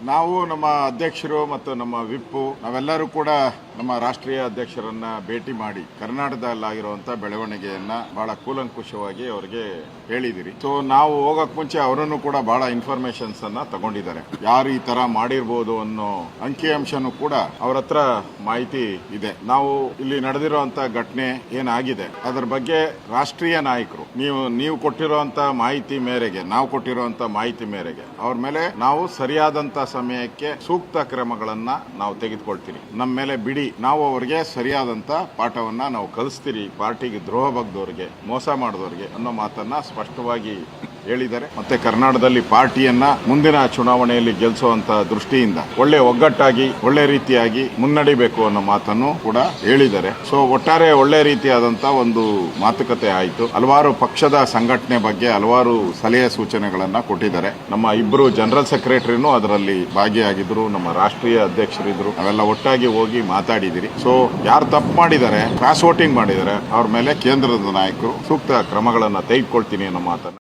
ನಾವು ನಮ್ಮ ಅಧ್ಯಕ್ಷರು ಮತ್ತು ನಮ್ಮ ವಿಪ್ಪು ನಾವೆಲ್ಲರೂ ಕೂಡ ನಮ್ಮ ರಾಷ್ಟ್ರೀಯ ಅಧ್ಯಕ್ಷರನ್ನ ಭೇಟಿ ಮಾಡಿ ಕರ್ನಾಟಕದಲ್ಲಾಗಿರುವಂತಹ ಬೆಳವಣಿಗೆಯನ್ನ ಬಹಳ ಕೂಲಂಕುಷವಾಗಿ ಅವರಿಗೆ ಹೇಳಿದಿರಿ. ಸೊ ನಾವು ಹೋಗಕ್ ಮುಂಚೆ ಅವರನ್ನು ಕೂಡ ಬಹಳ ಇನ್ಫಾರ್ಮೇಶನ್ಸ್ ಅನ್ನ ತಗೊಂಡಿದ್ದಾರೆ. ಯಾರು ಈ ತರ ಮಾಡಿರ್ಬೋದು ಅನ್ನೋ ಅಂಕಿಅಂಶನೂ ಕೂಡ ಅವ್ರ ಹತ್ರ ಮಾಹಿತಿ ಇದೆ. ನಾವು ಇಲ್ಲಿ ನಡೆದಿರುವಂತಹ ಘಟನೆ ಏನಾಗಿದೆ ಅದರ ಬಗ್ಗೆ ರಾಷ್ಟ್ರೀಯ ನಾಯಕರು ನೀವು ಕೊಟ್ಟಿರುವಂತ ಮಾಹಿತಿ ಮೇರೆಗೆ, ನಾವು ಕೊಟ್ಟಿರುವಂತ ಮಾಹಿತಿ ಮೇರೆಗೆ ಅವ್ರ ಮೇಲೆ ನಾವು ಸರಿಯಾದಂತ ಸಮಯಕ್ಕೆ ಸೂಕ್ತ ಕ್ರಮಗಳನ್ನ ನಾವು ತೆಗೆದುಕೊಳ್ತೀರಿ. ನಮ್ಮ ಮೇಲೆ ಬಿಡಿ, ನಾವು ಅವರಿಗೆ ಸರಿಯಾದಂತ ಪಾಠವನ್ನ ನಾವು ಕಲಿಸ್ತೀರಿ. ಪಾರ್ಟಿಗೆ ದ್ರೋಹ ಬಗ್ದವ್ರಿಗೆ, ಮೋಸ ಮಾಡಿದವ್ರಿಗೆ ಅನ್ನೋ ಮಾತನ್ನ ಸ್ಪಷ್ಟವಾಗಿ ಹೇಳಿದ್ದಾರೆ. ಮತ್ತೆ ಕರ್ನಾಟಕದಲ್ಲಿ ಪಾರ್ಟಿಯನ್ನ ಮುಂದಿನ ಚುನಾವಣೆಯಲ್ಲಿ ಗೆಲ್ಲಿಸುವಂತ ದೃಷ್ಟಿಯಿಂದ ಒಳ್ಳೆ ಒಗ್ಗಟ್ಟಾಗಿ ಒಳ್ಳೆ ರೀತಿಯಾಗಿ ಮುನ್ನಡಿಬೇಕು ಅನ್ನೋ ಮಾತನ್ನು ಕೂಡ ಹೇಳಿದ್ದಾರೆ. ಸೊ ಒಟ್ಟಾರೆ ಒಳ್ಳೆ ರೀತಿಯಾದಂತ ಒಂದು ಮಾತುಕತೆ ಆಯಿತು. ಹಲವಾರು ಪಕ್ಷದ ಸಂಘಟನೆ ಬಗ್ಗೆ ಹಲವಾರು ಸಲಹೆ ಸೂಚನೆಗಳನ್ನ ಕೊಟ್ಟಿದ್ದಾರೆ. ನಮ್ಮ ಇಬ್ಬರು ಜನರಲ್ ಸೆಕ್ರೆಟರಿನೂ ಅದರಲ್ಲಿ ಭಾಗಿಯಾಗಿದ್ರು, ನಮ್ಮ ರಾಷ್ಟ್ರೀಯ ಅಧ್ಯಕ್ಷರಿದ್ರು. ನಾವೆಲ್ಲ ಒಟ್ಟಾಗಿ ಹೋಗಿ ಮಾತಾಡಿದಿರಿ. ಸೊ ಯಾರು ತಪ್ಪು ಮಾಡಿದ್ದಾರೆ, ಕ್ರಾಸ್ ವೋಟಿಂಗ್ ಮಾಡಿದ್ದಾರೆ, ಅವ್ರ ಮೇಲೆ ಕೇಂದ್ರದ ನಾಯಕರು ಸೂಕ್ತ ಕ್ರಮಗಳನ್ನ ತೆಗೆದುಕೊಳ್ತೀನಿ ಅನ್ನೋ ಮಾತನ್ನು